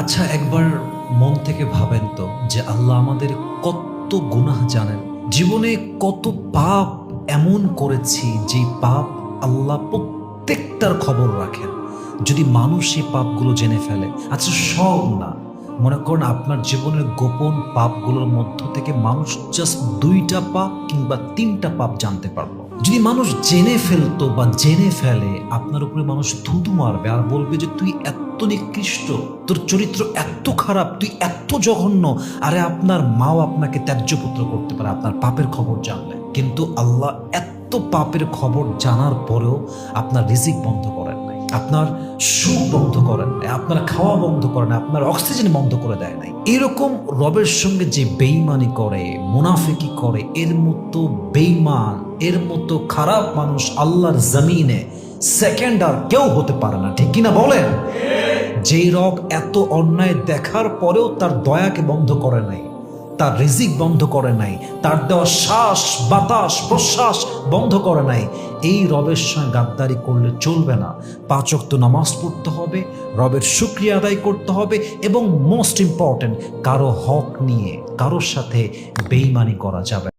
আচ্ছা, একবার মন থেকে ভাবেন তো যে আল্লাহ আমাদের কত গুনাহ জানেন। জীবনে কত পাপ এমন করেছি যে পাপ আল্লাহ প্রত্যেকটার খবর রাখেন। যদি মানুষ এই পাপগুলো জেনে ফেলে, আচ্ছা সব না, মনে করেন আপনার জীবনের গোপন পাপগুলোর মধ্য থেকে মানুষ জাস্ট 2টা পাপ কিংবা 3টা পাপ জানতে পারলো। যদি মানুষ জেনে ফেলতো বা জেনে ফেলে, আপনার উপরে মানুষ থুতু মারবে আর বলবে যে তুই এত নিকৃষ্ট, তোর চরিত্র এত খারাপ, তুই এত জঘন্য। আরে আপনার মাও আপনাকে ত্যায্যপুত্র করতে পারে আপনার পাপের খবর জানলে। কিন্তু আল্লাহ এত পাপের খবর জানার পরেও আপনার রিজিক বন্ধ করেন নাই, আপনার সুখ বন্ধ করেন নাই, আপনার খাওয়া বন্ধ করেন নাই, আপনার অক্সিজেন বন্ধ করে দেয় নাই। এরকম রবের সঙ্গে যে বেঈমানি করে, মুনাফিকি করে, এর মতো বেঈমান, এর মতো খারাপ মানুষ আল্লাহর জমিনে সেকেন্ড আর কেউ হতে পারে না, ঠিক কিনা বলেন? যেই রব এত অন্যায় দেখার পরেও তার দয়াকে বন্ধ করে নাই, তার রিজিক বন্ধ করে নাই, তার দেওয়া শ্বাস বাতাস প্রশ্বাস বন্ধ করে নাই, এই রবের সঙ্গে গাদ্দারি করলে চলবে না। 5 ওয়াক্ত নামাজ পড়তে হবে, রবের শুকরিয়া আদায় করতে হবে, এবং মোস্ট ইম্পর্টেন্ট, কারো হক নিয়ে কারোর সাথে বেঈমানি করা যাবে।